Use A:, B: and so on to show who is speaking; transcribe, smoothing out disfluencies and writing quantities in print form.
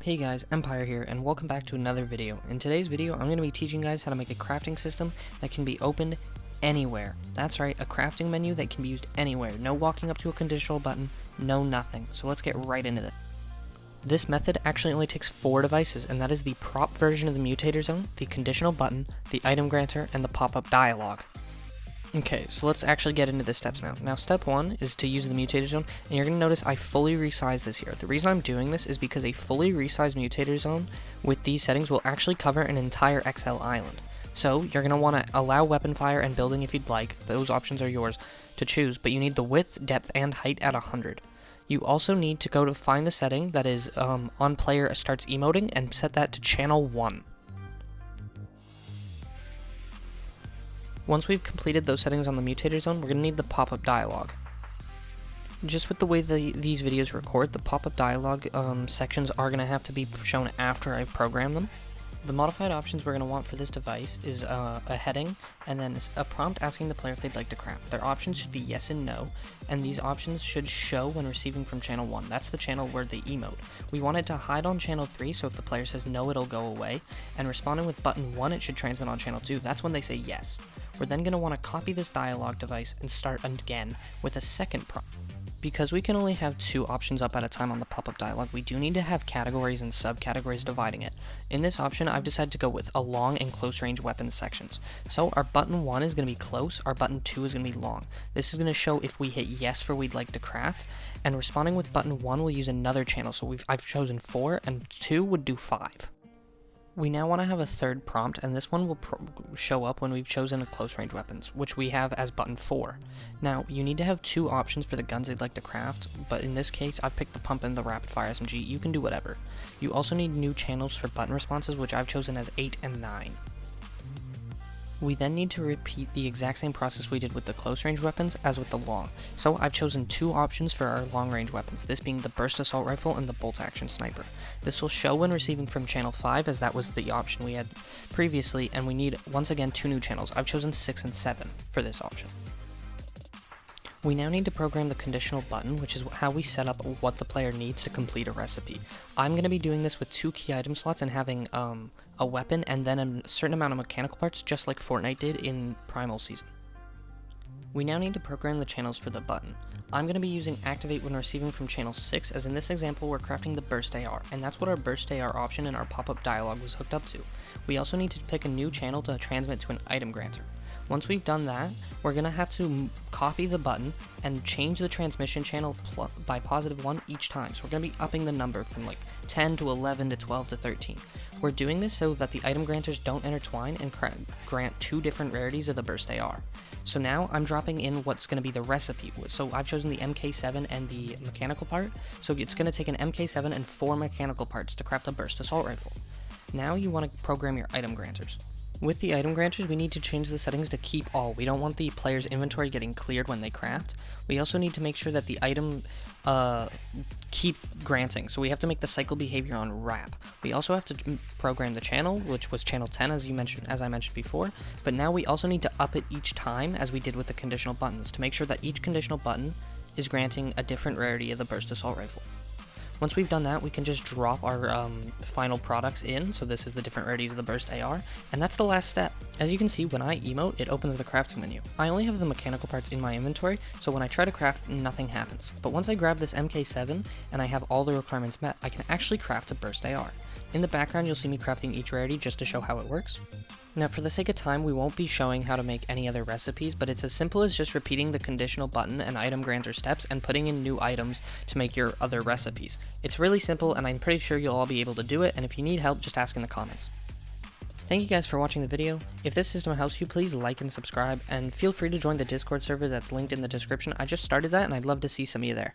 A: Hey guys, Empire here, and welcome back to another video. In today's video, I'm going to be teaching you guys how to make a crafting system that can be opened anywhere. That's right, a crafting menu that can be used anywhere. No walking up to a conditional button, no nothing. So let's get right into it. This method actually only takes 4 devices, and that is the prop version of the mutator zone, the conditional button, the item granter, and the pop-up dialog. Okay, so let's actually get into the steps now. Now, step 1 is to use the mutator zone, and you're going to notice I fully resized this here. The reason I'm doing this is because a fully resized mutator zone with these settings will actually cover an entire XL island. So, you're going to want to allow weapon fire and building if you'd like. Those options are yours to choose, but you need the width, depth, and height at 100. You also need to go to find the setting that is on player starts emoting and set that to channel 1. Once we've completed those settings on the mutator zone, we're going to need the pop-up dialog. Just with the way these videos record, the pop-up dialog sections are going to have to be shown after I've programmed them. The modified options we're going to want for this device is a heading, and then a prompt asking the player if they'd like to craft. Their options should be yes and no, and these options should show when receiving from channel 1. That's the channel where they emote. We want it to hide on channel 3, so if the player says no, it'll go away, and responding with button 1, it should transmit on channel 2. That's when they say yes. We're then going to want to copy this dialog device and start again with a second prompt. Because we can only have 2 options up at a time on the pop-up dialog, we do need to have categories and subcategories dividing it. In this option, I've decided to go with a long and close range weapons sections. So our button 1 is going to be close, our button 2 is going to be long. This is going to show if we hit yes for we'd like to craft, and responding with button 1 will use another channel, so I've chosen 4, and 2 would do 5. We now want to have a third prompt, and this one will show up when we've chosen a close range weapons, which we have as button 4. Now, you need to have 2 options for the guns they'd like to craft, but in this case, I've picked the pump and the rapid fire SMG. You can do whatever. You also need new channels for button responses, which I've chosen as 8 and 9. We then need to repeat the exact same process we did with the close range weapons as with the long. So I've chosen 2 options for our long range weapons, this being the burst assault rifle and the bolt action sniper. This will show when receiving from channel 5, as that was the option we had previously, and we need once again 2 new channels. I've chosen 6 and 7 for this option. We now need to program the conditional button, which is how we set up what the player needs to complete a recipe. I'm going to be doing this with 2 key item slots and having a weapon and then a certain amount of mechanical parts, just like Fortnite did in Primal Season. We now need to program the channels for the button. I'm going to be using activate when receiving from channel 6, as in this example we're crafting the burst AR, and that's what our burst AR option in our pop-up dialog was hooked up to. We also need to pick a new channel to transmit to an item granter. Once we've done that, we're going to have to copy the button and change the transmission channel by +1 each time. So we're going to be upping the number from like 10 to 11 to 12 to 13. We're doing this so that the item granters don't intertwine and grant 2 different rarities of the burst AR. So now I'm dropping in what's going to be the recipe. So I've chosen the MK7 and the mechanical part. So it's going to take an MK7 and 4 mechanical parts to craft a burst assault rifle. Now you want to program your item granters. With the item granters, we need to change the settings to keep all. We don't want the player's inventory getting cleared when they craft. We also need to make sure that the item keep granting, so we have to make the cycle behavior on wrap. We also have to program the channel, which was channel 10 as I mentioned before, but now we also need to up it each time as we did with the conditional buttons to make sure that each conditional button is granting a different rarity of the burst assault rifle. Once we've done that, we can just drop our final products in, so this is the different rarities of the burst AR, and that's the last step. As you can see, when I emote, it opens the crafting menu. I only have the mechanical parts in my inventory, so when I try to craft, nothing happens. But once I grab this MK7 and I have all the requirements met, I can actually craft a burst AR. In the background, you'll see me crafting each rarity just to show how it works. Now, for the sake of time, we won't be showing how to make any other recipes, but it's as simple as just repeating the conditional button and item granter steps and putting in new items to make your other recipes. It's really simple, and I'm pretty sure you'll all be able to do it, and if you need help, just ask in the comments. Thank you guys for watching the video. If this system helps you, please like and subscribe, and feel free to join the Discord server that's linked in the description. I just started that, and I'd love to see some of you there.